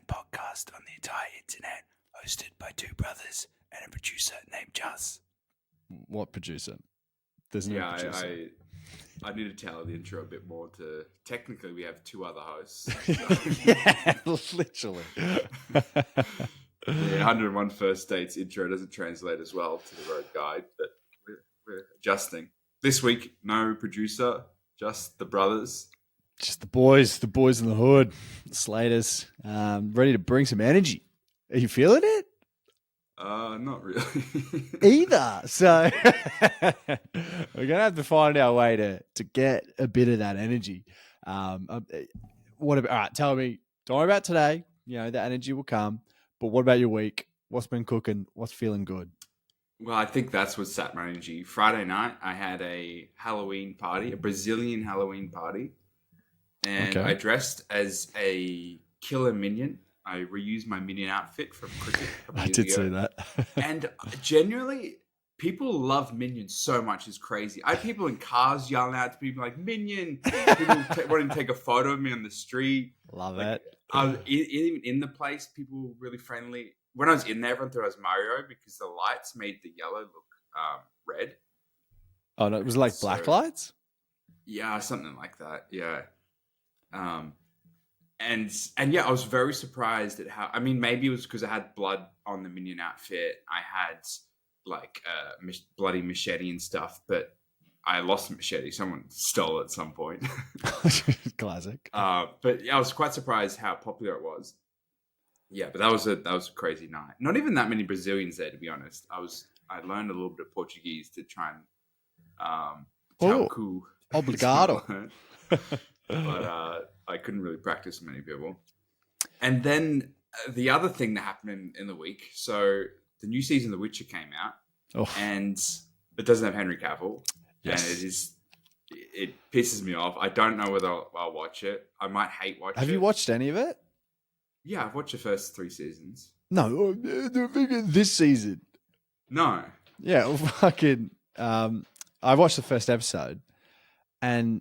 podcast on the entire internet, hosted by two brothers and a producer named Juz. What producer? There's no producer. I need to tell the intro a bit more. Technically, we have two other hosts. Yeah, literally. The 101 First Dates intro doesn't translate as well to the road guide, but we're adjusting. This week, no producer, just the brothers. Just the boys in the hood, the Slaters, ready to bring some energy. Are you feeling it? Not really. Either. So we're gonna have to find our way to get a bit of that energy. What about? All right, tell me. Don't worry about today. You know the energy will come. But what about your week? What's been cooking? What's feeling good? Well, I think that's what sapped my energy. Friday night, I had a Halloween party, a Brazilian Halloween party. And I dressed as a killer minion. I reused my minion outfit from cricket. I did see that. And genuinely, people love Minions so much. It's crazy. I had people in cars yelling out to people like, Minion! People wanting to take a photo of me on the street. Love it. Even in the place, people were really friendly. When I was in there, everyone thought I was Mario because the lights made the yellow look red. Oh, no, it was like black lights? Yeah, something like that. Yeah. And yeah, I was very surprised at how, I mean, maybe it was because I had blood on the Minion outfit. I had like bloody machete and stuff, but I lost the machete. Someone stole it at some point. Classic. But yeah, I was quite surprised how popular it was. Yeah, but that was a crazy night. Not even that many Brazilians there, to be honest. I learned a little bit of Portuguese to try and obrigado. But I couldn't really practice many people. And then the other thing that happened in the week, so the new season of The Witcher came out, and it doesn't have Henry Cavill, and it pisses me off. I don't know whether I'll watch it. I might hate watch it. Have you watched any of it? Yeah, I've watched the first 3 seasons. No, this season. No. Yeah, well, fucking. I watched the first episode, and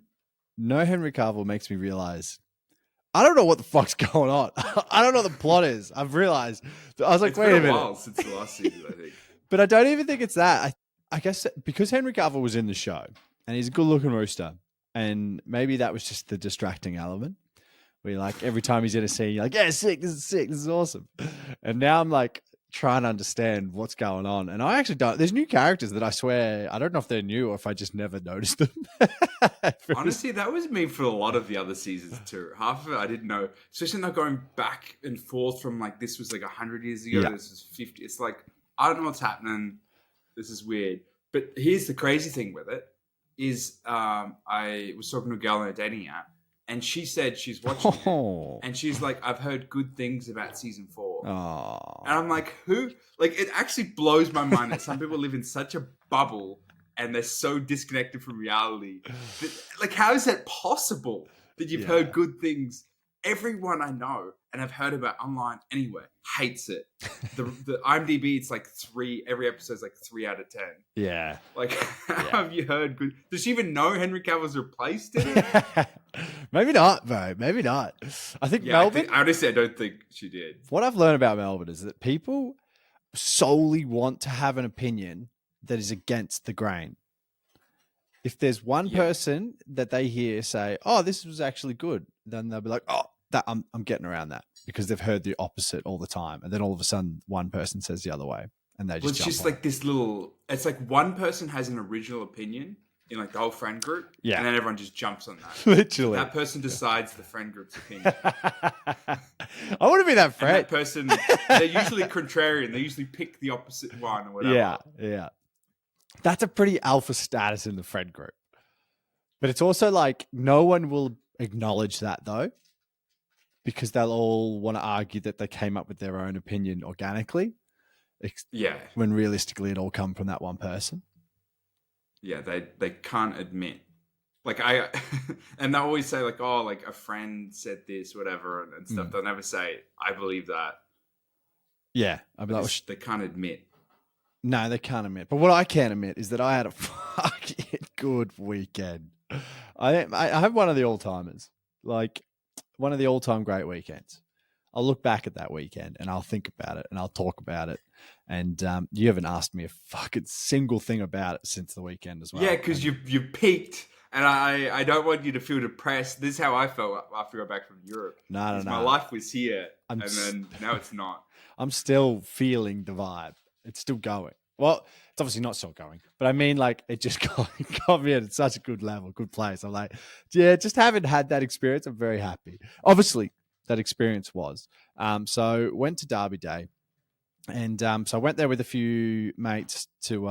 no Henry Cavill makes me realize I don't know what the fuck's going on. I don't know what the plot is. I've realized. I was like, it's wait been a minute. While since the last season, I think. But I don't even think it's that. I guess because Henry Cavill was in the show, and he's a good-looking rooster, and maybe that was just the distracting element. Where you're like, every time he's in a scene, you're like, yeah, sick, this is awesome. And now I'm like trying to understand what's going on. And I actually don't. There's new characters that I swear, I don't know if they're new or if I just never noticed them. Honestly, that was me for a lot of the other seasons too. Half of it I didn't know, especially not going back and forth from like, this was like 100 years ago, This is 50. It's like, I don't know what's happening. This is weird. But here's the crazy thing with it is I was talking to a girl on a dating app, and she said she's watching it, and she's like, I've heard good things about season 4. Oh. And I'm like, who? Like, it actually blows my mind that some people live in such a bubble and they're so disconnected from reality. Like, how is that possible that you've heard good things? Everyone I know and I've heard about online anywhere hates it. The IMDb, it's like 3. Every episode's like 3 out of 10. Yeah. Like, have you heard good? Does she even know Henry Cavill's replaced in it? Maybe not, bro. Maybe not. I think Melbourne. Honestly, I don't think she did. What I've learned about Melbourne is that people solely want to have an opinion that is against the grain. If there's one person that they hear say, "Oh, this was actually good," then they'll be like, "Oh, that I'm getting around that," because they've heard the opposite all the time, and then all of a sudden, one person says the other way, and they just. It's just like this little. It's like one person has an original opinion in like the whole friend group, and then everyone just jumps on that. Literally, that person decides the friend group's opinion. I want to be that friend. And that person, they're usually contrarian. They usually pick the opposite one or whatever. Yeah. That's a pretty alpha status in the friend group. But it's also like no one will acknowledge that though, because they'll all want to argue that they came up with their own opinion organically. When realistically it all come from that one person. Yeah, they can't admit. Like and they always say like, oh, like a friend said this, whatever, and stuff. They'll never say, I believe that. Yeah. I'd be like, they can't admit. No, they can't admit. But what I can admit is that I had a fucking good weekend. I have one of the all-timers. Like, one of the all-time great weekends. I'll look back at that weekend and I'll think about it and I'll talk about it. And you haven't asked me a fucking single thing about it since the weekend as well. Yeah, because you peaked, and I don't want you to feel depressed. This is how I felt after I got back from Europe. No. My life was here, and then now it's not. I'm still feeling the vibe. It's still going. Well, it's obviously not still going, but I mean, like, it just got me at such a good level, good place. I'm like, yeah, just haven't had that experience. I'm very happy. Obviously, that experience was. So went to Derby Day, and so I went there with a few mates to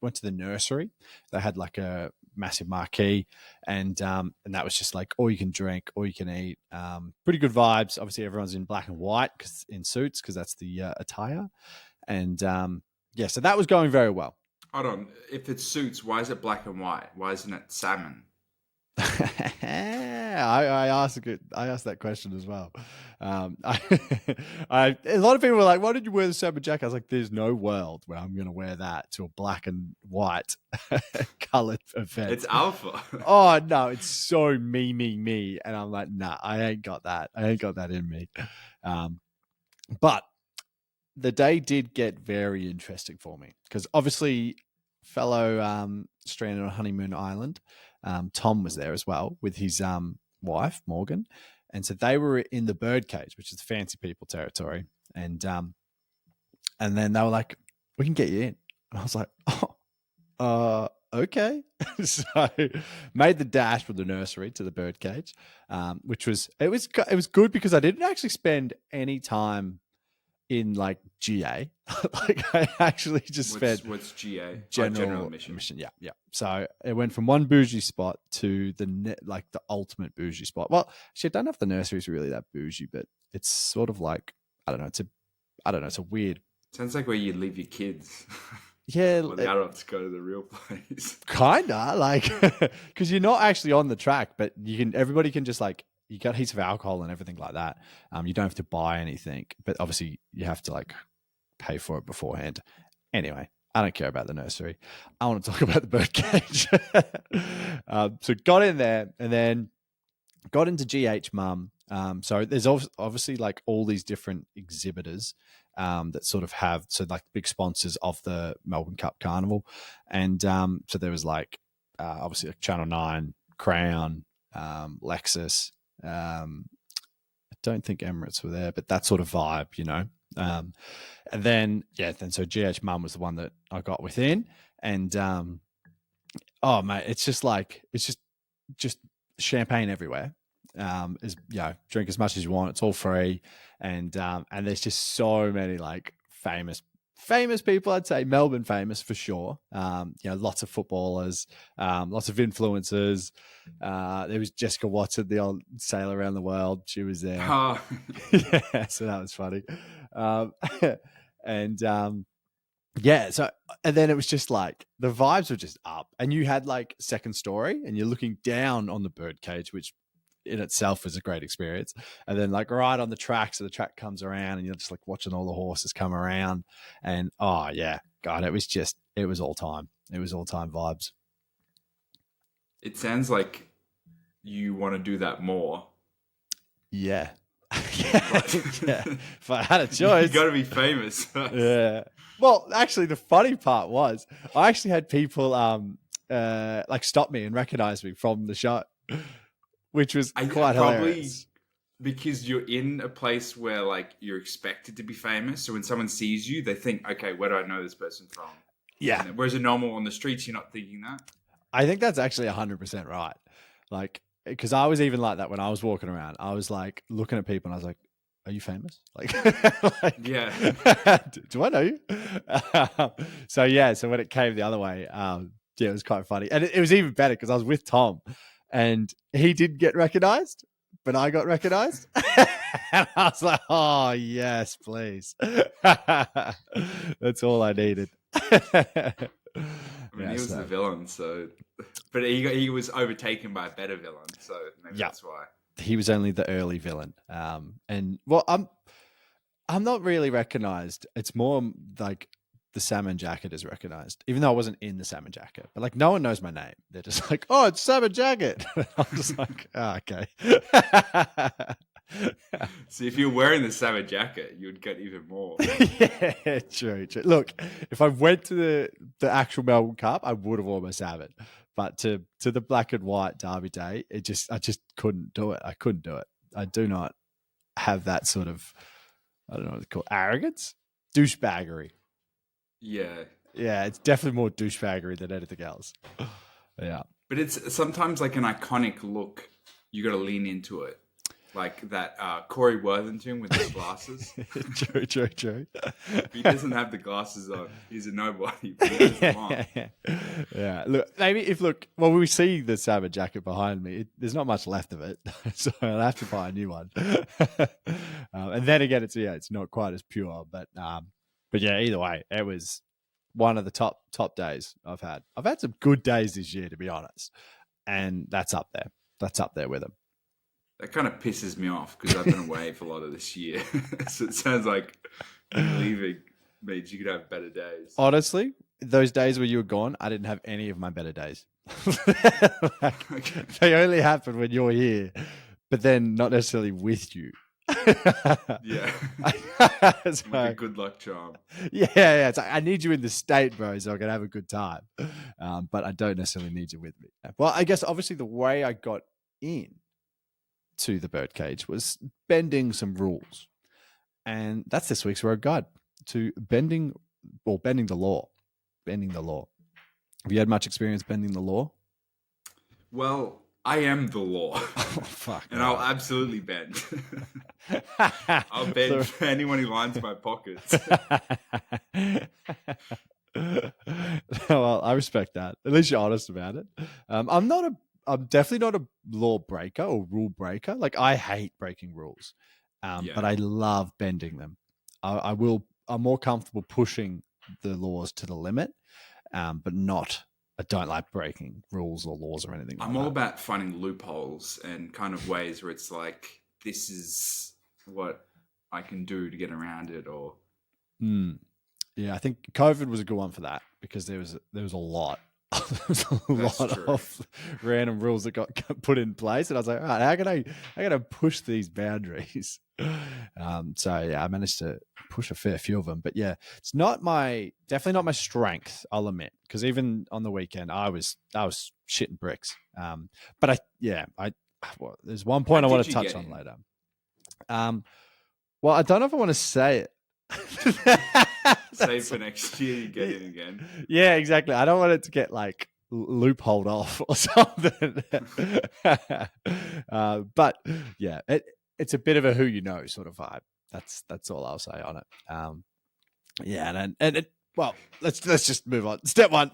went to the nursery. They had like a massive marquee, and that was just like all you can drink, all you can eat. Pretty good vibes. Obviously, everyone's in black and white in suits because that's the attire, and yeah, so that was going very well. Hold on, if it's suits, why is it black and white? Why isn't it salmon? I asked that question as well. A lot of people were like, "Why did you wear the salmon jacket?" I was like, "There's no world where I'm going to wear that to a black and white colored event." It's alpha. Oh no, it's so me, and I'm like, nah, I ain't got that. I ain't got that in me. But the day did get very interesting for me because obviously, fellow stranded on Honeymoon Island, Tom was there as well with his wife Morgan, and so they were in the birdcage, which is fancy people territory, and then they were like, "We can get you in," and I was like, "Oh, okay." So made the dash from the nursery to the birdcage, which was good because I didn't actually spend any time in like GA. Like I actually just spent what's GA? general admission. Yeah. So it went from one bougie spot to the ultimate bougie spot. Well, actually, I don't know if the nursery is really that bougie, but it's sort of like I don't know. It's a weird. Sounds like where you leave your kids. Yeah, well, the adults go to the real place. Kinda like because you're not actually on the track, but everybody can just like. You got heaps of alcohol and everything like that. You don't have to buy anything, but obviously you have to like pay for it beforehand. Anyway, I don't care about the nursery. I want to talk about the birdcage. So got in there and then got into GH Mum. So there's obviously like all these different exhibitors that sort of have like big sponsors of the Melbourne Cup Carnival, and so there was like obviously like Channel 9, Crown, Lexus. I don't think Emirates were there, but that sort of vibe, you know. And then so GH Mum was the one that I got within, and oh mate, it's just champagne everywhere. Is drink as much as you want. It's all free, and there's just so many like famous people. I'd say Melbourne famous for sure. Lots of footballers, lots of influencers. There was Jessica Watson, the old sailor around the world. She was there. Oh. Yeah, so that was funny. And then it was just like the vibes were just up, and you had like second story, and you're looking down on the birdcage, which in itself was a great experience. And then like right on the track, so the track comes around and you're just like watching all the horses come around, and oh yeah, God, it was all time vibes. It sounds like you want to do that more. Yeah. Yeah. If I had a choice, you got to be famous. Yeah. Well, actually the funny part was I actually had people like stop me and recognize me from the show, which was quite hilarious. Because you're in a place where like you're expected to be famous. So when someone sees you, they think, okay, where do I know this person from? Yeah. Whereas a normal on the streets, you're not thinking that. I think that's actually 100% right. Like, because I was even like that when I was walking around. I was like looking at people and I was like, are you famous? Like, yeah. Do I know you? So when it came the other way, it was quite funny. And it was even better because I was with Tom and he didn't get recognized, but I got recognized. And I was like, oh, yes, please. That's all I needed. I mean, he was the villain, so... But he was overtaken by a better villain, so maybe that's why. He was only the early villain. And, well, I'm not really recognized. It's more like the salmon jacket is recognized, even though I wasn't in the salmon jacket. But, like, no one knows my name. They're just like, oh, it's salmon jacket. I'm just like, oh, okay. See, if you're wearing the Savage jacket, you'd get even more. Yeah, true. Look, if I went to the actual Melbourne Cup, I would have almost have it. But to the black and white Derby Day, I just couldn't do it. I couldn't do it. I do not have that sort of, I don't know what it's called, arrogance, douchebaggery. Yeah. Yeah, it's definitely more douchebaggery than anything else. Yeah. But it's sometimes like an iconic look. You got to lean into it. Like that Corey Worthington with his glasses. True. If he doesn't have the glasses on, he's a nobody. But he has them on. Yeah. Look, we see the Savage jacket behind me. There's not much left of it, so I'll have to buy a new one. And then again, it's not quite as pure, but yeah, either way, it was one of the top days I've had. I've had some good days this year, to be honest, and that's up there. That's up there with them. That kind of pisses me off because I've been away for a lot of this year. So it sounds like leaving means you could have better days. Honestly, those days where you were gone, I didn't have any of my better days. They only happen when you're here, but then not necessarily with you. Yeah. So, like a good luck charm. Yeah. It's like, I need you in the state, bro, so I can have a good time. But I don't necessarily need you with me. Well, I guess obviously the way I got in to the birdcage was bending some rules. And that's this week's road guide to bending the law. Bending the law. Have you had much experience bending the law? Well, I am the law. Oh, fuck. And I'll absolutely bend. I'll bend for anyone who lines my pockets. Well, I respect that. At least you're honest about it. I'm definitely not a law breaker or rule breaker. Like, I hate breaking rules, but I love bending them. I'm more comfortable pushing the laws to the limit, but I don't like breaking rules or laws or anything like that. I'm all about finding loopholes and kind of ways where it's like, this is what I can do to get around it, or... Yeah, I think COVID was a good one for that because there was a lot. There's a lot of random rules that got put in place, and I was like, all right, how can I push these boundaries? So yeah, I managed to push a fair few of them, but yeah, it's definitely not my strength, I'll admit, because even on the weekend I was shitting bricks. But there's one point I want to touch on later. Well, I don't know if I want to say it. Save for next year, you get in again. Yeah, exactly. I don't want it to get like loopholed off or something. But yeah, it's a bit of a who you know sort of vibe. That's all I'll say on it. Yeah, well, let's just move on. Step one.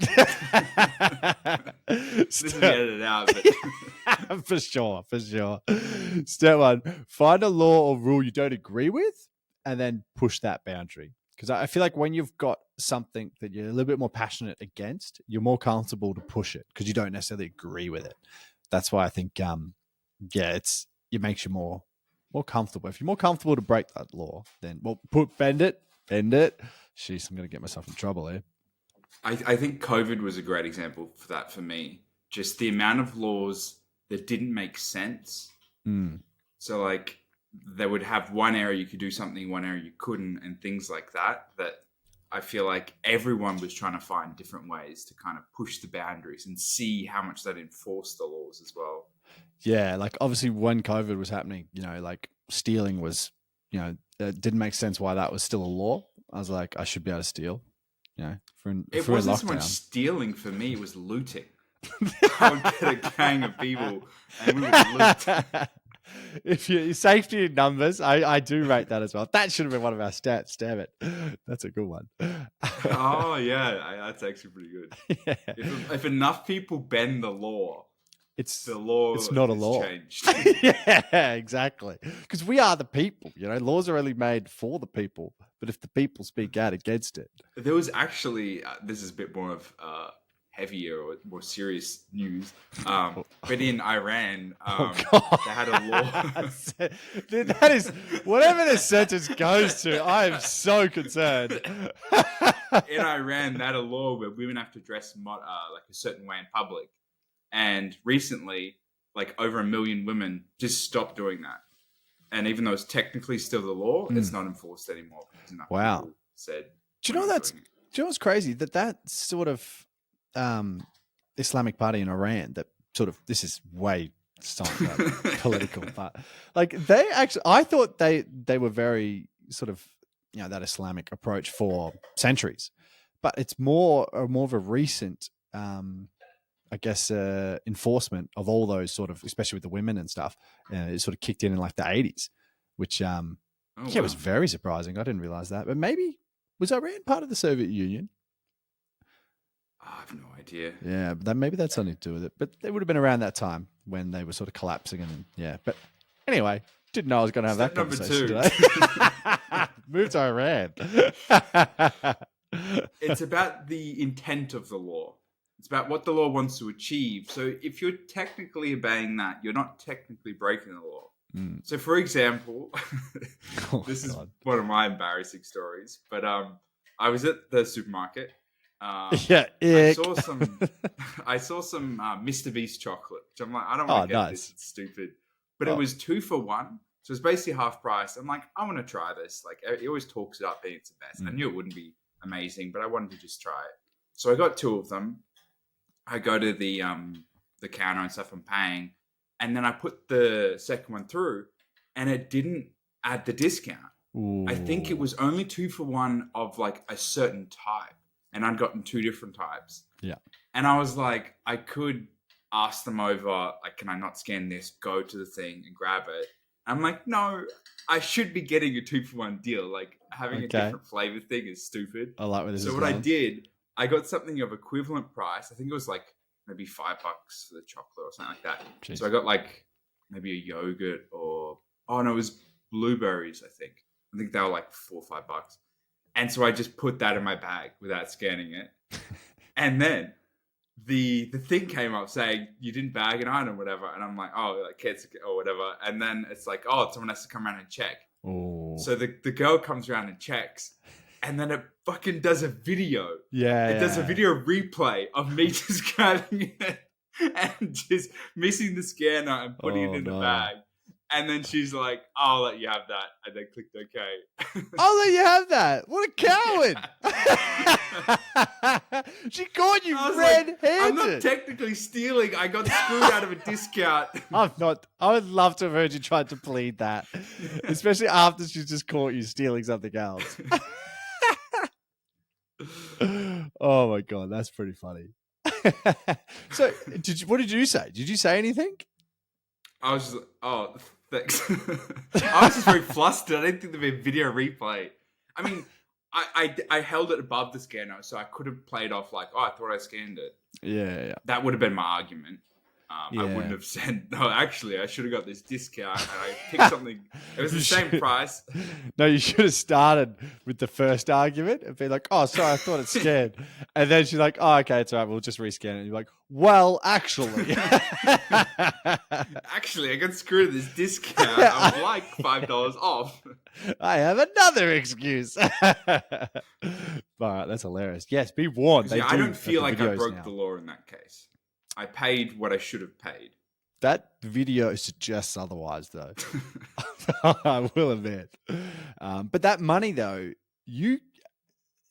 This is edited out, but... for sure. Step one: find a law or rule you don't agree with, and then push that boundary. Because I feel like when you've got something that you're a little bit more passionate against, you're more comfortable to push it because you don't necessarily agree with it. That's why I think, it makes you more comfortable. If you're more comfortable to break that law, then bend it. Jeez, I'm going to get myself in trouble here. I think COVID was a great example for that for me. Just the amount of laws that didn't make sense. So like, they would have one area you could do something, one area you couldn't, and things like that. That I feel like everyone was trying to find different ways to kind of push the boundaries and see how much that enforced the laws as well. Yeah, like obviously when COVID was happening, like stealing was, it didn't make sense why that was still a law. I was like, I should be able to steal. It wasn't so much stealing for me; it was looting. I would get a gang of people and we would loot. If you safety in numbers, I do rate that as well. That should have been one of our stats. Damn it, that's a good one. Oh yeah, that's actually pretty good. Yeah. If enough people bend the law, it's not a law. Changed. Yeah, exactly. Because we are the people. Laws are only made for the people. But if the people speak out against it, there was actually this is a bit more of heavier or more serious news. But in Iran, they had a law. Dude, that is, whatever this sentence goes to, I am so concerned. In Iran, they had a law where women have to dress like a certain way in public. And recently, like over 1 million women just stopped doing that. And even though it's technically still the law, it's not enforced anymore. Because enough Wow. people said. Do you know "We're not that's? doing it." Do you know what's crazy? That sort of Islamic party in Iran. That sort of this is way political, but like they actually, I thought they were very sort of that Islamic approach for centuries, but it's more of a recent. I guess enforcement of all those sort of, especially with the women and stuff, it sort of kicked in like the 80s, which was very surprising. I didn't realize that, but maybe was Iran part of the Soviet Union? I have no idea. Yeah, but maybe that's something to do with it. But it would have been around that time when they were sort of collapsing, and yeah. But anyway, didn't know I was going to have Step that number conversation 2. today. Move to Iran. It's about the intent of the law. It's about what the law wants to achieve. So if you're technically obeying that, you're not technically breaking the law. So for example, this is one of my embarrassing stories, but I was at the supermarket. Yeah, I saw some Mr. Beast chocolate, which I'm like, I don't want to get this. It's stupid. But it was 2 for 1. So it's basically half price. I'm like, I want to try this. Like, he always talks it up being it's the best. I knew it wouldn't be amazing, but I wanted to just try it. So I got 2 of them. I go to the counter and stuff, I'm paying, and then I put the second one through, and it didn't add the discount. Ooh. I think it was only 2 for 1 of like a certain type, and I'd gotten 2 different types. Yeah, and I was like, I could ask them over, like, can I not scan this? Go to the thing and grab it. I'm like, no, I should be getting a 2 for 1 deal. Like, having a different flavor thing is stupid. I like where this is going. I did. I got something of equivalent price. I think it was like maybe $5 for the chocolate or something like that. Jeez. So I got like maybe a yogurt it was blueberries. I think they were like $4 or $5. And so I just put that in my bag without scanning it. And then the thing came up saying you didn't bag an item or whatever. And I'm like, oh, like kids or whatever. And then it's like, oh, someone has to come around and check. Oh. So the girl comes around and checks. And then it fucking does a video. Yeah. It does a video replay of me just grabbing it and just missing the scanner and putting it in the bag. And then she's like, I'll let you have that. And then clicked OK. I'll let you have that. What a coward. She caught you red-handed. Like, I'm not technically stealing. I got screwed out of a discount. I'm not. I would love to have heard you try to plead that. Especially after she's just caught you stealing something else. Oh my god, that's pretty funny. So, what did you say? Did you say anything? I was just like, oh, thanks. I was just very flustered. I didn't think there'd be a video replay. I mean, I held it above the scanner, so I could have played off like, oh, I thought I scanned it. Yeah. That would have been my argument. I wouldn't have said, no, actually, I should have got this discount. And I picked something. It was the same price. No, you should have started with the first argument and be like, oh, sorry, I thought it scanned. And then she's like, oh, okay, it's all right. We'll just rescan it. And you're like, well, actually. Actually, I got screwed with this discount. I would like $5 off. I have another excuse. All right, that's hilarious. Yes, be warned. I don't feel like I broke the law in that case. I paid what I should have paid. That video suggests otherwise, though. I will admit. But that money, though, you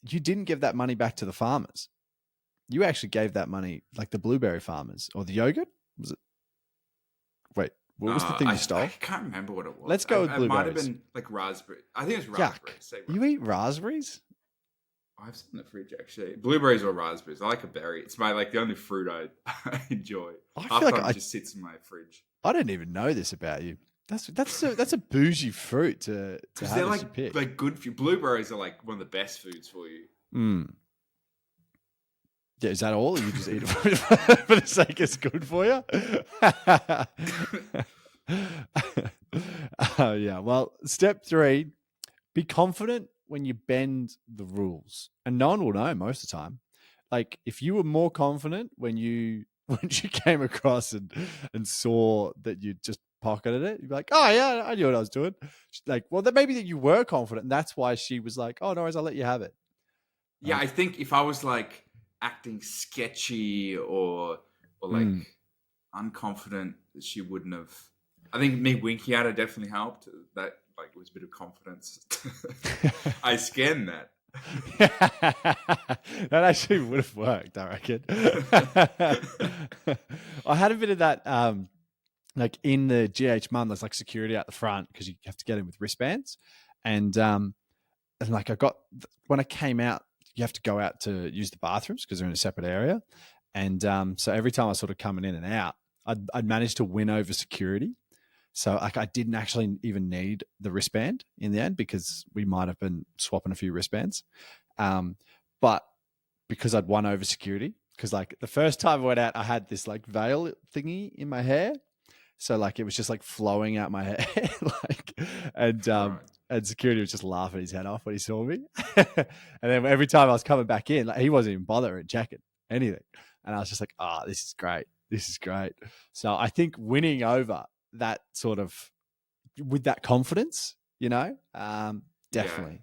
didn't give that money back to the farmers. You actually gave that money, like the blueberry farmers or the yogurt. Was it? Wait, what was the thing you stole? I can't remember what it was. Let's go with blueberries. It might have been like raspberry. I think it's raspberries. You eat raspberries? I have some in the fridge actually. Blueberries or raspberries. I like a berry. It's the only fruit I enjoy. I feel like it just sits in my fridge. I didn't even know this about you. That's a bougie fruit to have they're as you pick. Like good for you. Blueberries are like one of the best foods for you. Yeah, is that all? Or you just eat it for the sake it's good for you? Yeah. Well, step 3, be confident when you bend the rules, and no one will know most of the time. Like if you were more confident when you came across and saw that you just pocketed it, you'd be like, oh yeah, I knew what I was doing. Like, well, then maybe that you were confident, and that's why she was like, oh no worries, I'll let you have it. Yeah, I think if I was like acting sketchy or like unconfident, that she wouldn't have. I think me winking at her definitely helped. That like was a bit of confidence. I scanned that. That actually would have worked, I reckon. I had a bit of that, like in the GH Mum, there's like security out the front because you have to get in with wristbands. And like when I came out, you have to go out to use the bathrooms because they're in a separate area. And so every time I was sort of coming in and out, I'd managed to win over security. So like I didn't actually even need the wristband in the end because we might have been swapping a few wristbands. But because I'd won over security, because like the first time I went out, I had this like veil thingy in my hair. So like it was just like flowing out my hair, like, and security was just laughing his head off when he saw me. And then every time I was coming back in, like he wasn't even bothering checking anything. And I was just like, this is great. This is great. So I think winning over that sort of with that confidence, definitely.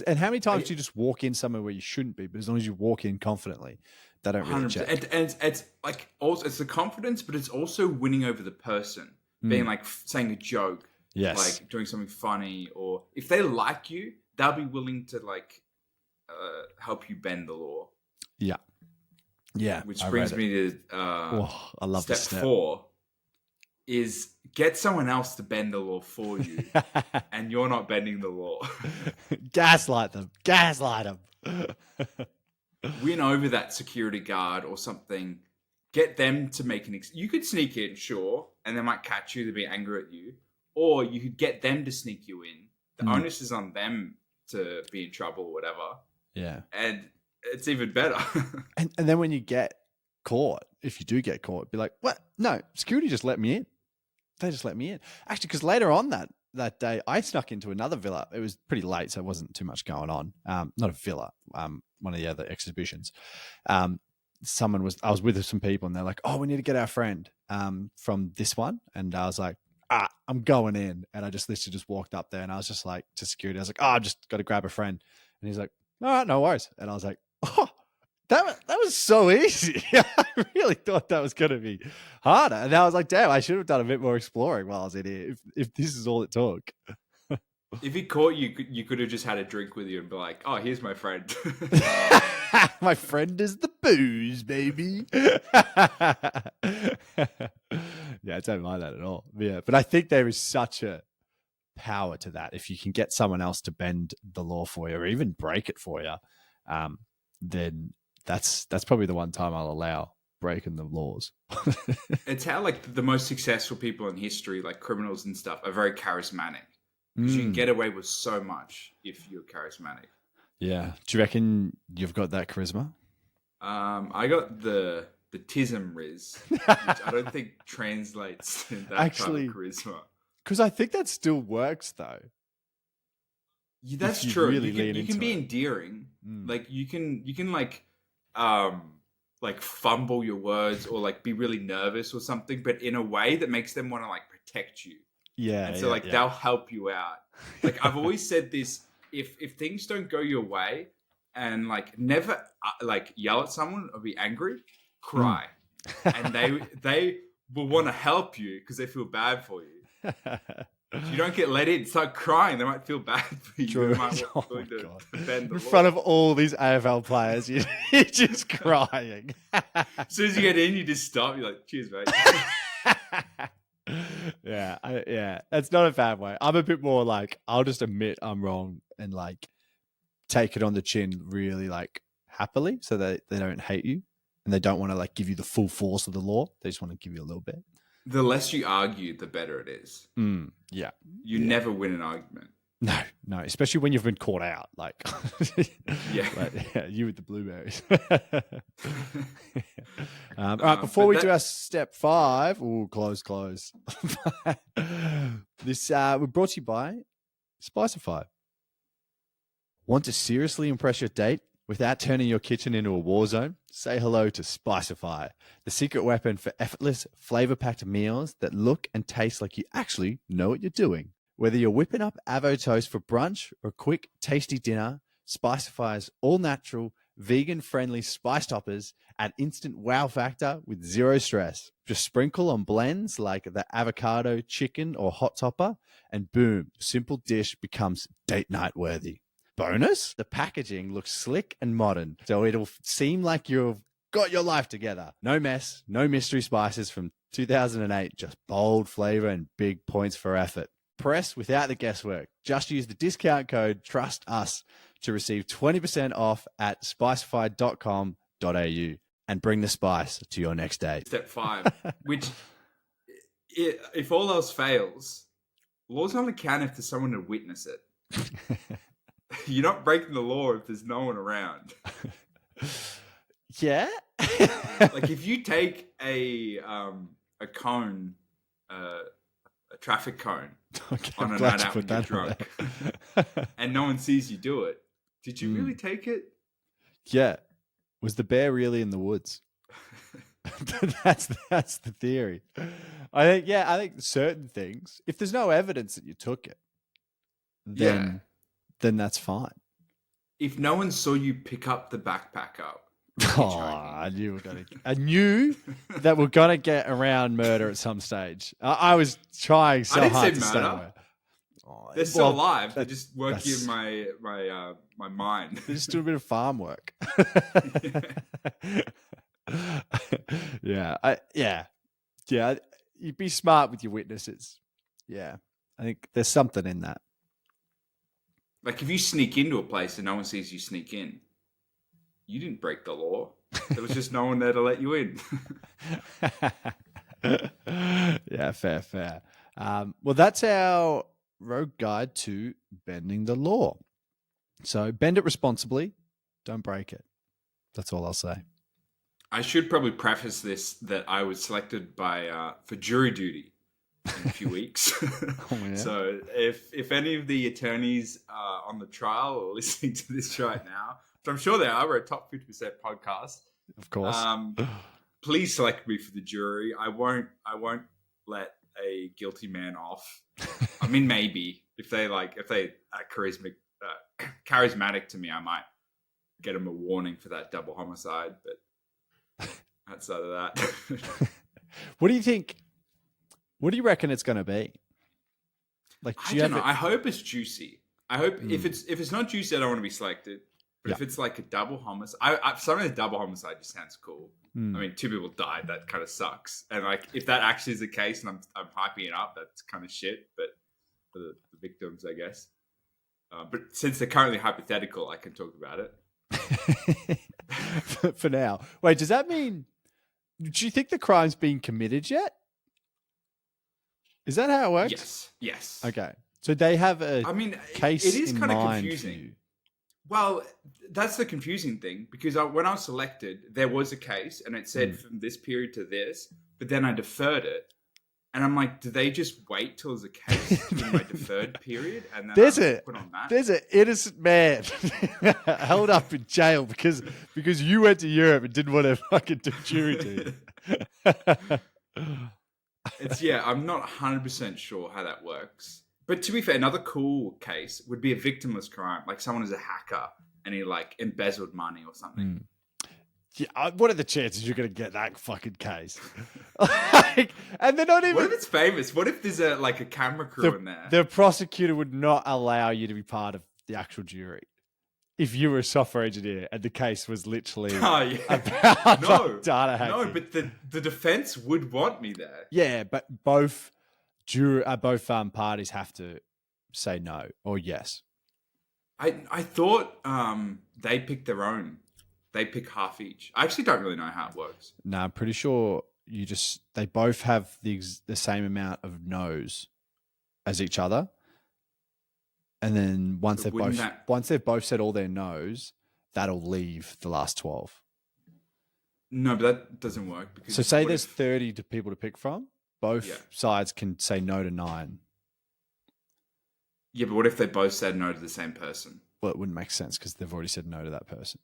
And how many times do you just walk in somewhere where you shouldn't be, but as long as you walk in confidently, they don't really check. And it's like also it's the confidence, but it's also winning over the person, being like saying a joke, like doing something funny, or if they like you, they'll be willing to like help you bend the law. Yeah. Yeah. Which brings me to I love step 4 is get someone else to bend the law for you and you're not bending the law. Gaslight them. Win over that security guard or something. Get them to make you could sneak in, sure, and they might catch you, they'll be angry at you. Or you could get them to sneak you in. The onus is on them to be in trouble or whatever. Yeah. And it's even better. and then when you get caught, if you do get caught, be like, what? No, security just let me in. They just let me in. Actually, because later on that day, I snuck into another villa. It was pretty late, so it wasn't too much going on. Not a villa, one of the other exhibitions. I was with some people and they're like, we need to get our friend from this one. And I was like, I'm going in. And I just literally just walked up there and I was just like to security, I was like, I just got to grab a friend. And he's like, all right, no worries. And I was like, that was so easy. I really thought that was going to be harder. And I was like, damn, I should have done a bit more exploring while I was in here if this is all it took. If he caught you, you could have just had a drink with you and be like, here's my friend. My friend is the booze, baby. Yeah, I don't mind that at all. Yeah, but I think there is such a power to that. If you can get someone else to bend the law for you or even break it for you, then that's probably the one time I'll allow breaking the laws. It's how like the most successful people in history, like criminals and stuff, are very charismatic. Because you can get away with so much if you're charismatic. Yeah. Do you reckon you've got that charisma? I got the tism riz, which I don't think translates to that actually kind of charisma. Because I think that still works though. Yeah, that's true. Really you can be endearing. Like you can like fumble your words or like be really nervous or something, but in a way that makes them want to like protect you. Yeah. And so they'll help you out. Like I've always said this, if things don't go your way and like never like yell at someone or be angry, cry. And they will want to help you because they feel bad for you. If you don't get let in, start crying. They might feel bad for you. True. They might want to defend the in law. front of all these AFL players, you're just crying. As soon as you get in, you just stop. You're like, cheers, mate. Yeah, that's not a bad way. I'm a bit more like, I'll just admit I'm wrong and like take it on the chin really like happily so that they don't hate you and they don't want to like give you the full force of the law. They just want to give you a little bit. The less you argue, the better it is. Yeah. You never win an argument. No, especially when you've been caught out. Like, you with the blueberries. All right, before we do our step 5, close. This we're brought to you by Spiceify. Want to seriously impress your date without turning your kitchen into a war zone? Say hello to Spiceify, the secret weapon for effortless, flavor-packed meals that look and taste like you actually know what you're doing. Whether you're whipping up avo toast for brunch or a quick, tasty dinner, Spiceify's all-natural, vegan-friendly spice toppers Add instant wow factor with zero stress. Just sprinkle on blends like the avocado, chicken, or hot topper, and boom, simple dish becomes date night worthy. Bonus, the packaging looks slick and modern, so it'll seem like you've got your life together. No mess, no mystery spices from 2008, just bold flavor and big points for effort. Press without the guesswork. Just use the discount code Trust Us to receive 20% off at spicified.com.au and bring the spice to your next date. Step 5, which if all else fails, laws only count if there's someone to witness it. You're not breaking the law if there's no one around. Yeah. Like if you take a cone, a traffic cone, Okay, on a night out when you're drunk, and no one sees you do it, did you really take it? Yeah. Was the bear really in the woods? That's the theory. I think certain things, if there's no evidence that you took it, then that's fine. If no one saw you pick up the backpack up. I knew that we're gonna get around murder at some stage. I was trying so hard to stay away. They're still alive. They're just working in my mind. They're just doing a bit of farm work. Yeah. You'd be smart with your witnesses. Yeah, I think there's something in that. Like if you sneak into a place and no one sees you sneak in, you didn't break the law. There was just no one there to let you in. Yeah, fair. Well, that's our road guide to bending the law. So bend it responsibly. Don't break it. That's all I'll say. I should probably preface this that I was selected for jury duty in a few weeks. Oh, yeah? So if any of the attorneys on the trial are listening to this right now, which I'm sure they are, we're a top 50% podcast. Of course. Please select me for the jury. I won't let a guilty man off. I mean, maybe if they are charismatic to me, I might get them a warning for that double homicide. But outside of that, what do you think? What do you reckon it's going to be? Like, I don't know. I hope it's juicy. I hope if it's not juicy, I don't want to be selected. But if it's like a double homicide, some of the double homicide just sounds cool. I mean, 2 people died. That kind of sucks. And like, if that actually is the case, and I'm hyping it up, that's kind of shit. But for the victims, I guess. But since they're currently hypothetical, I can talk about it. For now. Wait, does that mean? Do you think the crime's been committed yet? Is that how it works? Yes. Okay. So they have case it is in kind of mind confusing. for you. Well, that's the confusing thing because when I was selected, there was a case and it said from this period to this, but then I deferred it. And I'm like, do they just wait till there's a case in my deferred period? And then put on that? There's an innocent man held up in jail because you went to Europe and didn't want to fucking do jury duty. I'm not 100% sure how that works. But to be fair, another cool case would be a victimless crime, like someone is a hacker and he like embezzled money or something. Yeah, what are the chances you're going to get that fucking case? And they're not even. What if it's famous? What if there's a camera crew in there? The prosecutor would not allow you to be part of the actual jury if you were a software engineer and the case was literally about data hacking. No, but the defense would want me there. Yeah, but both parties have to say no or yes. I thought they picked their own. They pick half each. I actually don't really know how it works. No, I'm pretty sure they both have the same amount of no's as each other. And then once they've both said all their no's, that'll leave the last 12. No, but that doesn't work. Because so say there's 30 people to pick from. Both sides can say no to 9. Yeah, but what if they both said no to the same person? Well, it wouldn't make sense because they've already said no to that person.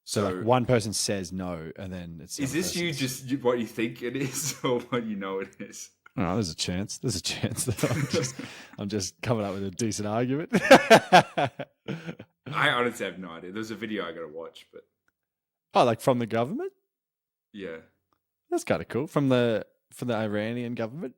So like one person says no, and then it's. Is this you just what you think it is, or what you know it is? No, there's a chance. There's a chance that I'm just coming up with a decent argument. I honestly have no idea. There's a video I got to watch, but Oh, like from the government? Yeah. That's kind of cool. From the Iranian government.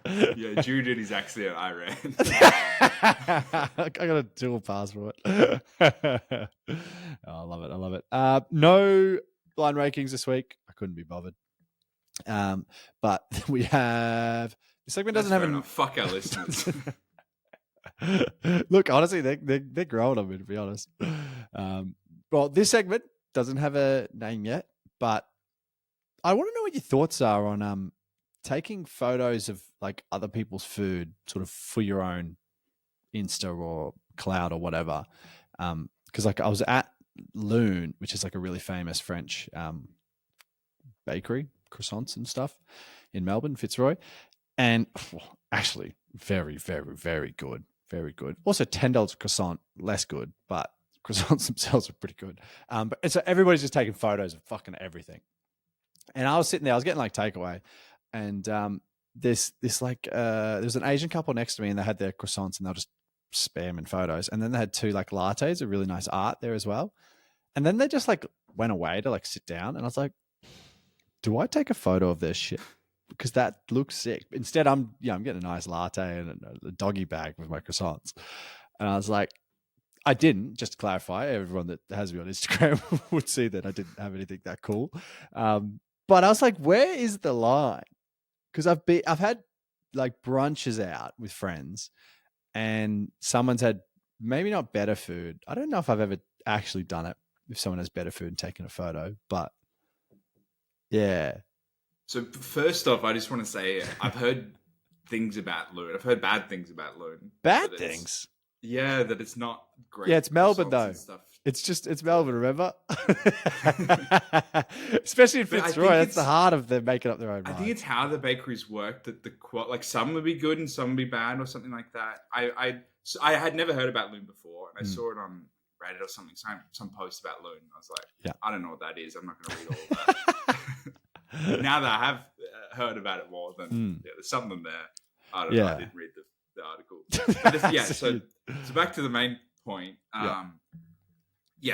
Yeah, Jude is actually in Iran. I got a dual passport. Oh, I love it. I love it. No blind rankings this week. I couldn't be bothered. But we have the segment doesn't have enough. Fuck our listeners. Look, honestly, they're growing on me, to be honest. Well, this segment doesn't have a name yet, but I want to know what your thoughts are on taking photos of like other people's food, sort of for your own Insta or cloud or whatever. Because like I was at Loon, which is like a really famous French bakery, croissants and stuff in Melbourne, Fitzroy, and actually very, very, very good. Very good. Also, $10 croissant, less good, but croissants themselves are pretty good. But so everybody's just taking photos of fucking everything. And I was sitting there, I was getting like takeaway, and there's an Asian couple next to me, and they had their croissants, and they'll just spamming photos. And then they had two like lattes, a really nice art there as well. And then they just like went away to like sit down, and I was like, do I take a photo of their shit? Because that looks sick. Instead, I'm getting a nice latte and a doggy bag with my croissants. And I was like, I didn't, just to clarify, everyone that has me on Instagram would see that I didn't have anything that cool. But I was like, where is the line? Because I've had like brunches out with friends, and someone's had maybe not better food. I don't know if I've ever actually done it if someone has better food and taken a photo, but yeah. So first off, I just want to say I've heard things about Loon. I've heard bad things about Loon. Bad things? Yeah, that it's not great. Yeah, it's Melbourne though. It's Melbourne, remember? Especially in Fitzroy, that's the heart of them making up their own mind. I think it's how the bakeries work, that like some would be good and some would be bad or something like that. I had never heard about Loon before, and I saw it on Reddit or something, some post about Loon. I was like, yeah. I don't know what that is. I'm not going to read all of that. Now that I have heard about it more, then there's something there. I don't know. I didn't read the article. So back to the main point.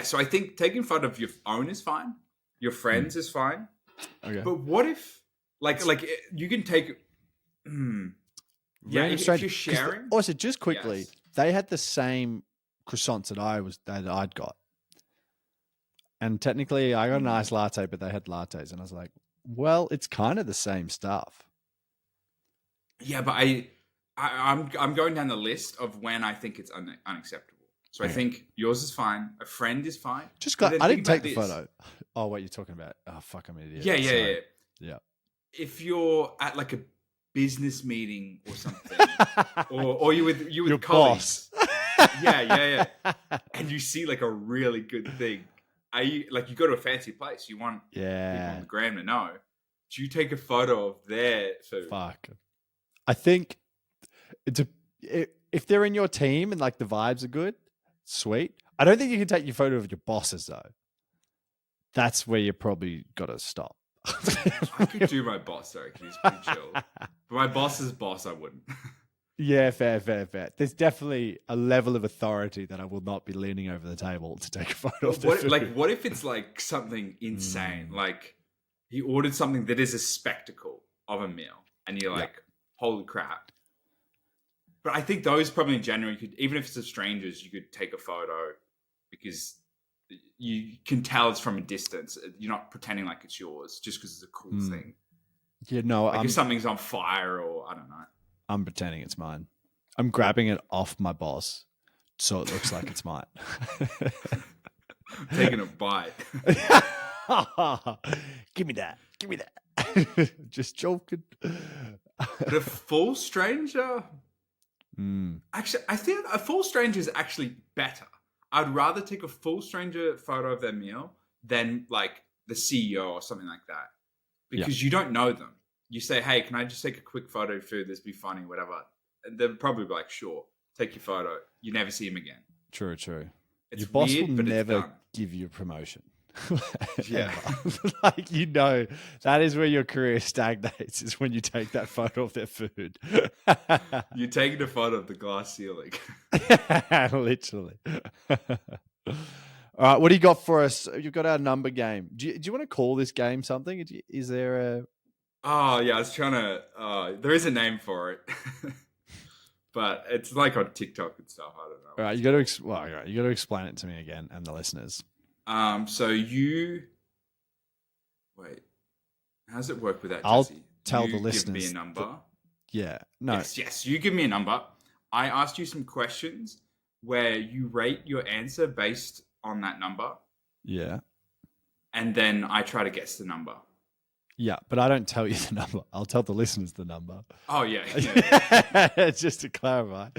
So I think taking photo of your own is fine. Your friends is fine. Okay. But what if, like you can take... if you're sharing... Also, just quickly, they had the same croissants that I'd got. And technically, I got a nice latte, but they had lattes. And I was like, well, it's kind of the same stuff. Yeah, but I'm going down the list of when I think it's unacceptable. So I think yours is fine. A friend is fine. Just I didn't take the photo. Oh, what you're talking about? Oh, fuck, I'm an idiot. Yeah. If you're at like a business meeting or something, or you with your colleagues, yeah, and you see like a really good thing. You go to a fancy place, you want people on the gram to know. Do you take a photo of their food? Fuck. I think if they're in your team and like the vibes are good, sweet. I don't think you can take your photo of your bosses though. That's where you probably got to stop. I could do my boss, sorry, because he's pretty chill. But my boss's boss, I wouldn't. Yeah, fair. There's definitely a level of authority that I will not be leaning over the table to take a photo of. What if it's like something insane? Like he ordered something that is a spectacle of a meal, and you're like, holy crap. But I think those probably in general, you could, even if it's to strangers, you could take a photo because you can tell it's from a distance. You're not pretending like it's yours just because it's a cool thing. Yeah, no. Like if something's on fire or I don't know. I'm pretending it's mine. I'm grabbing it off my boss so it looks like it's mine. Taking a bite. Give me that. Just joking. But a full stranger? Actually, I think a full stranger is actually better. I'd rather take a full stranger photo of their meal than like the CEO or something like that. Because you don't know them. You say, hey, can I just take a quick photo of food? This would be funny, whatever. And they'll probably be like, sure, take your photo. You never see him again. True. It's your boss weird, will but never give you a promotion. Yeah. Like, that is where your career stagnates, is when you take that photo of their food. You're taking a photo of the glass ceiling. Literally. All right, what do you got for us? You've got our number game. Do you want to call this game something? Is there a? Oh yeah, I was trying to. There is a name for it, but it's like on TikTok and stuff. I don't know. All right, you got to. All right, you got to explain it to me again and the listeners. So you wait. How does it work with that? I'll Jesse? tell you the listeners. Give me a number. Yeah. No. Yes. You give me a number. I asked you some questions where you rate your answer based on that number, Yeah. and then I try to guess the number. Yeah, but I don't tell you the number. I'll tell the listeners the number. Oh yeah. Just to clarify.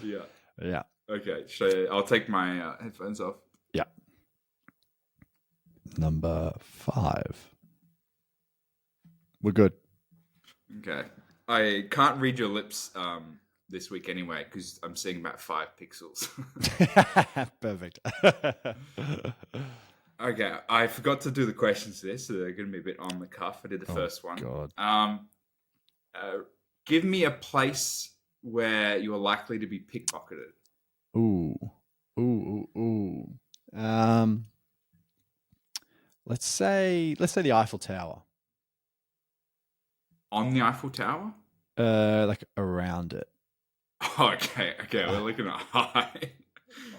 Yeah. Yeah. Okay. So I'll take my headphones off. Yeah. Number 5. We're good. Okay. I can't read your lips this week anyway because I'm seeing about 5 pixels. Perfect. Okay. I forgot to do the questions to this, so they're going to be a bit on the cuff. I did the first one. God. Give me a place where you're likely to be pickpocketed. Ooh. Let's say the Eiffel Tower. On the Eiffel Tower? Like around it. Okay, we're looking at high.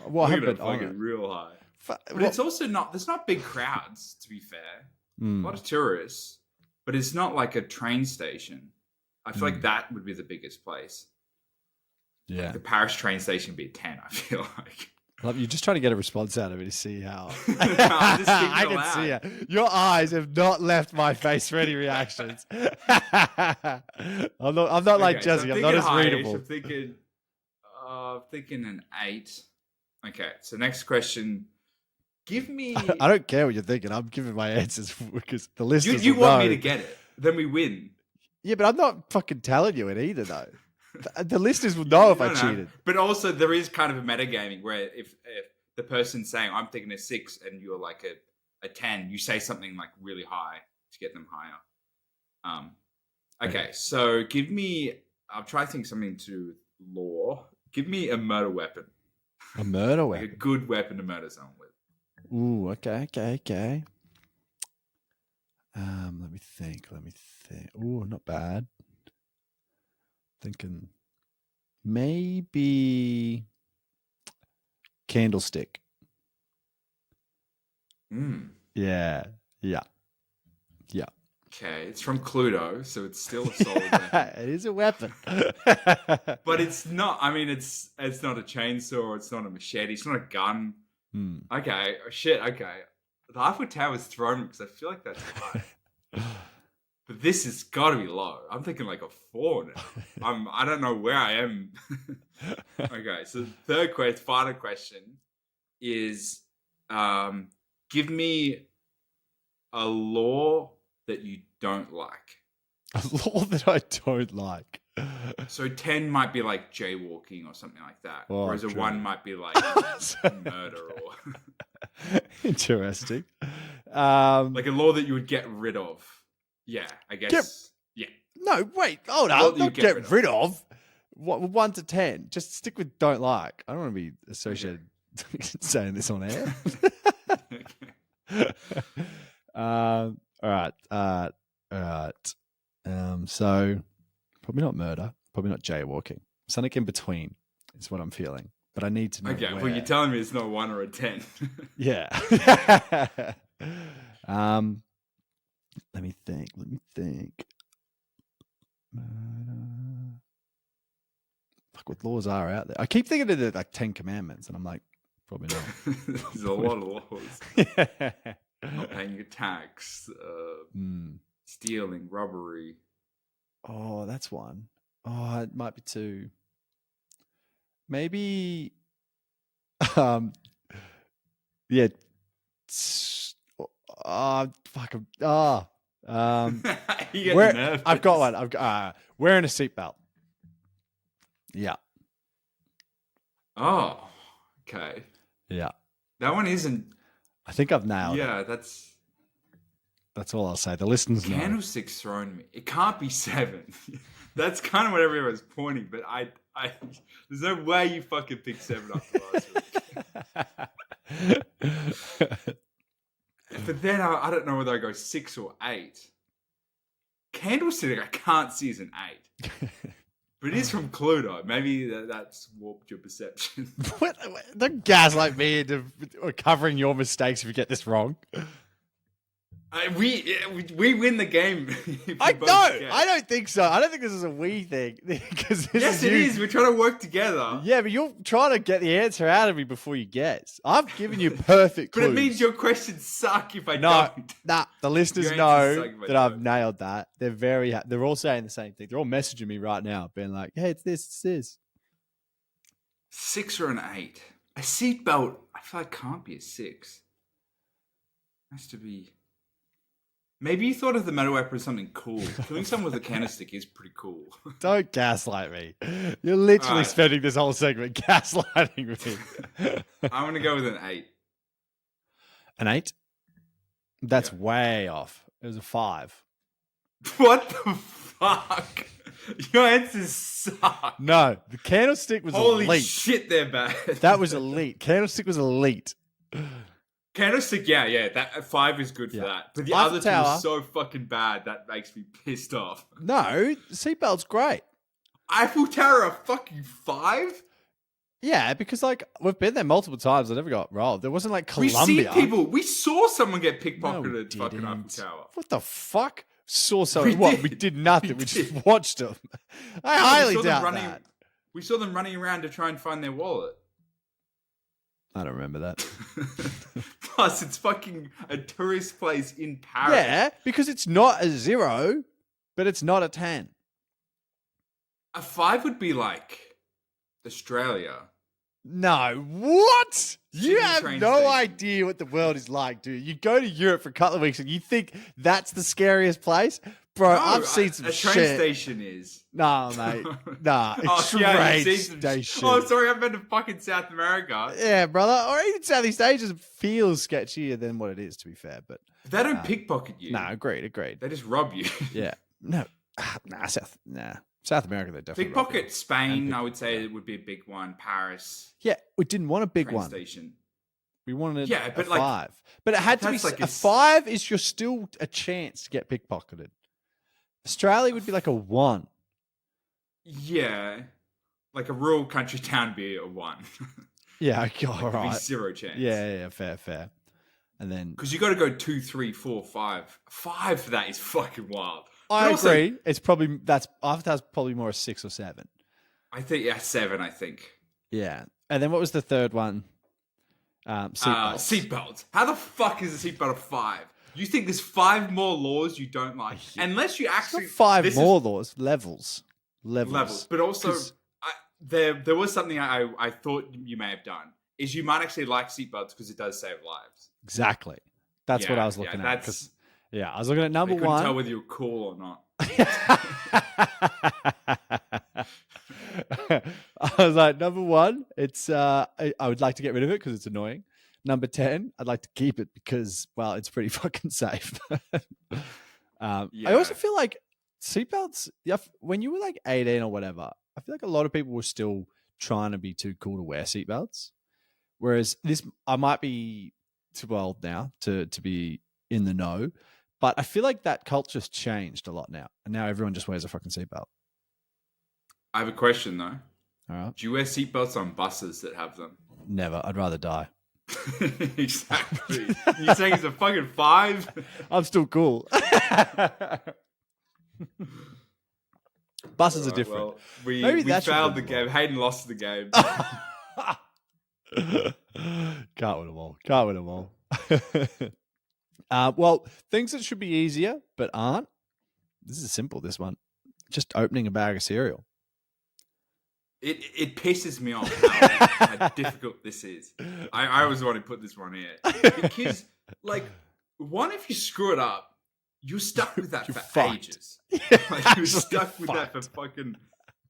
Well, we're I looking bet on at it. fucking real high. But Well, it's also not, there's not big crowds, to be fair. A lot of tourists, but it's not like a train station. I feel like that would be the biggest place. yeah. The Paris train station would be a 10, I feel like. You're just trying to get a response out of me to see how. I'm just thinking I can aloud. see it. Your eyes have not left my face for any reactions. I'm not like Jesse. So I'm not as high-ish. readable. I'm thinking an 8. Okay, so next question. Give me. I don't care what you're thinking. I'm giving my answers because the listeners. You will want know. me to get it? Then we win. Yeah, but I'm not fucking telling you it either, though. The listeners will know if I cheated. But also, there is kind of a metagaming where if the person's saying, I'm thinking a 6 and you're like a 10, you say something like really high to get them higher. Okay, so give me, I'll try to think something to law. Give me a murder weapon. A murder Like a weapon. good weapon to murder someone with. Ooh, okay. Let me think. Ooh, not bad. Thinking maybe candlestick. Yeah. Okay, it's from Cluedo, so it's still a solid weapon. It is a weapon. But it's not, I mean, it's not a chainsaw, it's not a machete, it's not a gun. Okay, okay. The Eiffel Tower's thrown me because I feel like that's high. But this has got to be low. I'm thinking like a 4 now. I don't know where I am. Okay, so the final question is, give me a law that you don't like. A law that I don't like. So 10 might be like jaywalking or something like that, whereas a true. 1 might be like murder or Interesting. like a law that you would get rid of. Yeah, I guess. Yeah. No, wait, hold Law up. that you Not get rid of. What, 1 to 10. Just stick with don't like. I don't want to be associated saying this on air. All right. So probably not murder. Probably not jaywalking. Something in between is what I'm feeling. But I need to know. Okay, where. well, you're telling me it's not a 1 or a 10. Yeah. Let me think. Fuck, what laws are out there? I keep thinking of the like 10 Commandments, and I'm like, probably not. There's a lot of laws. Not paying your tax, stealing, robbery. Oh, that's one. Oh, it might be 2. Maybe. Yeah. Oh, fuck. You get nervous. I've got one. I've got wearing a seatbelt. Yeah. Oh, okay. Yeah. That one isn't. I think I've nailed it. Yeah, That's all I'll say. The listeners know. candlestick's thrown me. It can't be 7. That's kind of what everyone's pointing, but I there's no way you fucking picked 7 after last week. But then I don't know whether I go 6 or 8. Candlestick, I can't see as an 8. But it is from Cluedo. Maybe that's warped your perception. Don't gaslight me into covering your mistakes if you get this wrong. We win the game. I know. I don't think so. I don't think this is a we thing. Yes, it is. We're trying to work together. Yeah, but you're trying to get the answer out of me before you guess. I've given you perfect clues. But it means your questions suck if I don't. Nah, the listeners know that I've nailed that. They're very happy. They're all saying the same thing. They're all messaging me right now, being like, hey, it's this. 6 or an 8. A seatbelt, I feel like can't be a 6. It has to be... Maybe you thought of the metal weapon as something cool. Killing someone with a candlestick is pretty cool. Don't gaslight me. You're literally spending this whole segment gaslighting me. I'm going to go with an 8. An 8? That's way off. It was a 5. What the fuck? Your answers suck. No, the candlestick was elite. Holy shit, they're bad. That was elite. Candlestick was elite. Candlestick, yeah. That 5 is good for that. But the other two are so fucking bad that makes me pissed off. No, seatbelt's great. Eiffel Tower a fucking 5? Yeah, because like we've been there multiple times. I never got robbed. There wasn't like Columbia. We saw someone get pickpocketed at fucking Eiffel Tower. What the fuck? Saw someone? We did nothing. We just watched them. I highly doubt that. We saw them running around to try and find their wallet. I don't remember that. Plus, it's fucking a tourist place in Paris. Yeah, because it's not a 0, but it's not a 10. A 5 would be like Australia. No, what? You have no station. idea what the world is like, dude. You go to Europe for a couple of weeks and you think that's the scariest place? Bro, I've seen some shit. A train station is. Nah, mate. Nah, it's train station. Oh, sorry, I've been to fucking South America. Yeah, brother. Or even Southeast Asia feels sketchier than what it is, to be fair. But they don't pickpocket you. No, agreed. They just rob you. Yeah. No. South America, they definitely pickpocket. Spain, I would say it would be a big one. Paris. Yeah, we didn't want a big train one. Station. We wanted a but 5. But it had to be like a 5 is you're still a chance to get pickpocketed. Australia would be like a 1. Yeah. Like a rural country town be a 1. Yeah, okay, all right. 0 chance. Yeah, fair. And then... Because you got to go 2, 3, 4, 5. 5 for that is fucking wild. I agree. It's probably... That's probably more a 6 or 7. I think, 7, I think. Yeah. And then what was the third one? Seatbelts. Seatbelts. How the fuck is a seatbelt a 5? You think there's 5 more laws you don't like? Unless you actually... It's not 5 more laws. Levels. But also, there was something I thought you may have done. Is you might actually like seatbelts because it does save lives. Exactly. That's what I was looking at. I was looking at number 1. I couldn't tell whether you were cool or not. I was like, number 1, it's I would like to get rid of it because it's annoying. Number 10, I'd like to keep it because, well, it's pretty fucking safe. I also feel like seatbelts, when you were like 18 or whatever, I feel like a lot of people were still trying to be too cool to wear seatbelts. Whereas I might be too old now to be in the know, but I feel like that culture's changed a lot now. And now everyone just wears a fucking seatbelt. I have a question though. All right. Do you wear seatbelts on buses that have them? Never. I'd rather die. Exactly. You're saying it's a fucking 5? I'm still cool. Buses are different. Well, we failed the game. Hayden lost the game. Can't win them all. Well, things that should be easier but aren't. This is simple, this one. Just opening a bag of cereal. It pisses me off how difficult this is. I was the one who put this one here. Because, like, if you screw it up, you're stuck with that for ages. You're stuck with that for fucking...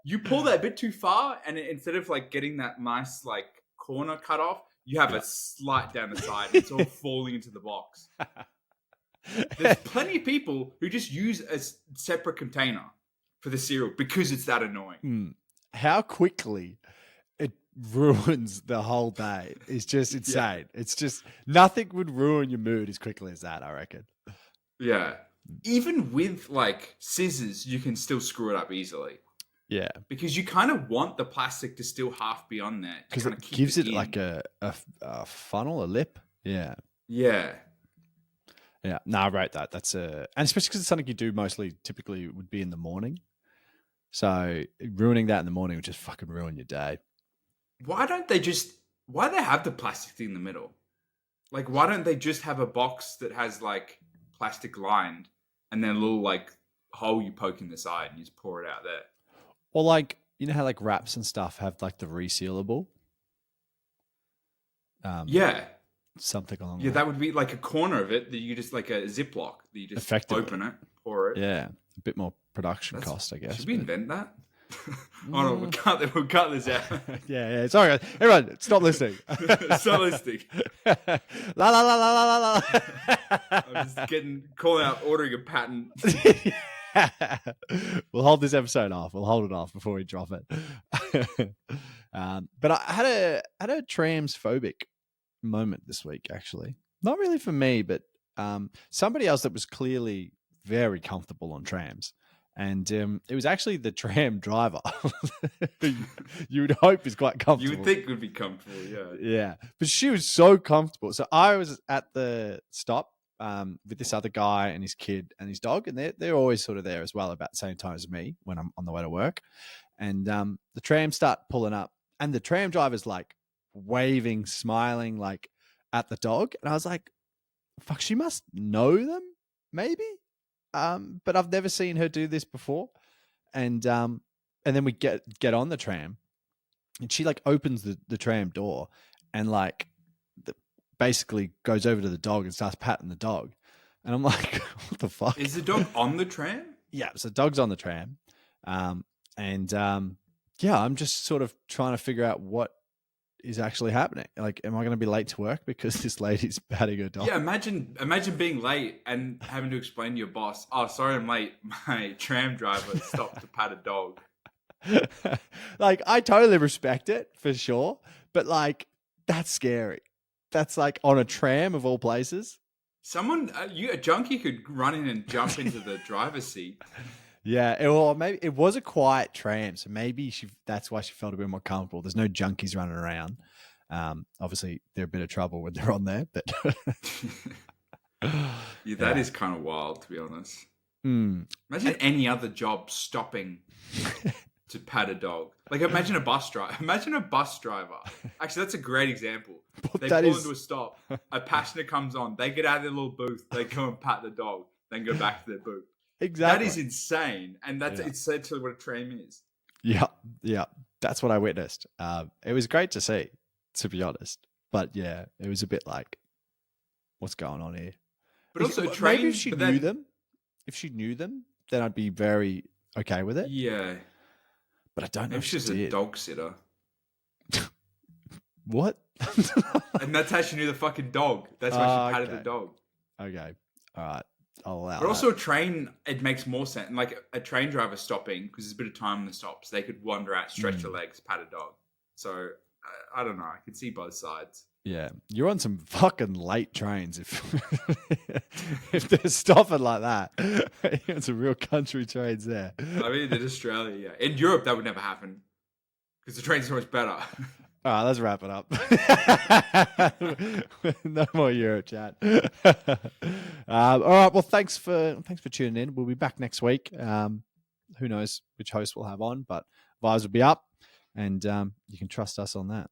You pull that a bit too far, and instead of, like, getting that nice, like, corner cut off, you have a slight down the side. It's all falling into the box. There's plenty of people who just use a separate container for the cereal because it's that annoying. How quickly it ruins the whole day is just insane. It's just nothing would ruin your mood as quickly as that, I reckon. Yeah. Even with like scissors, you can still screw it up easily. Yeah. Because you kind of want the plastic to still half be on there. Because it gives it like a funnel, a lip. Yeah. Yeah. Yeah. No, I wrote that. And especially because it's something you do typically would be in the morning. So ruining that in the morning would just fucking ruin your day. Why do they have the plastic thing in the middle? Like, why don't they just have a box that has like plastic lined and then a little like hole you poke in the side and you just pour it out there? Or like, you know how like wraps and stuff have like the resealable? Yeah. Something along that would be like a corner of it that you just like a Ziploc that you just open it, pour it. Yeah. A bit more production cost, I guess. Should we invent that? Oh no, we'll cut this out. yeah. Sorry, guys. Everyone, stop listening. Stop listening. La la la la la la. I'm just calling out, ordering a patent. We'll hold this episode off. We'll hold it off before we drop it. But I had a trams phobic moment this week, actually. Not really for me, but somebody else that was clearly very comfortable on trams. And it was actually the tram driver. You would hope is quite comfortable. You would think would be comfortable, yeah. Yeah. But she was so comfortable. So I was at the stop with this other guy and his kid and his dog. And they're always sort of there as well about the same time as me when I'm on the way to work. And the trams start pulling up. And the tram driver's like waving, smiling like at the dog. And I was like, fuck, she must know them, maybe? But I've never seen her do this before. And then we get on the tram and she like opens the tram door and like basically goes over to the dog and starts patting the dog. And I'm like, what the fuck? Is the dog on the tram? Yeah, so the dog's on the tram. I'm just sort of trying to figure out what is actually happening. Like, am I going to be late to work because this lady's patting her dog? Yeah, imagine being late and having to explain to your boss, oh, sorry I'm late. My tram driver stopped to pat a dog. Like, I totally respect it for sure. But like, that's scary. That's like on a tram of all places. A junkie could run in and jump into the driver's seat. Yeah, or maybe it was a quiet tram, so maybe that's why she felt a bit more comfortable. There's no junkies running around. Obviously, they're a bit of trouble when they're on there, but yeah, that is kind of wild, to be honest. Imagine any other job stopping to pat a dog. Like, imagine a bus driver. Actually, that's a great example. They pull into a stop. A passenger comes on. They get out of their little booth. They go and pat the dog. Then go back to their booth. Exactly. That is insane. And it's essentially what a tram is. Yeah. That's what I witnessed. It was great to see, to be honest. But yeah, it was a bit like, what's going on here? But also, train. Maybe if she knew them, then I'd be very okay with it. Yeah. But I don't know if she's a dog sitter. What? And that's how she knew the fucking dog. That's why she patted the dog. Okay. All right. I'll allow But also a train, it makes more sense. Like a train driver stopping, because there's a bit of time in the stops, they could wander out, stretch their legs, pat a dog. So, I don't know. I can see both sides. Yeah. You're on some fucking late trains if they're stopping like that. You're on some real country trains there. I mean, in Australia, yeah. In Europe, that would never happen. Because the train's so much better. All right, let's wrap it up. No more Euro chat. All right, well, thanks for tuning in. We'll be back next week. Who knows which host we'll have on, but vibes will be up, and you can trust us on that.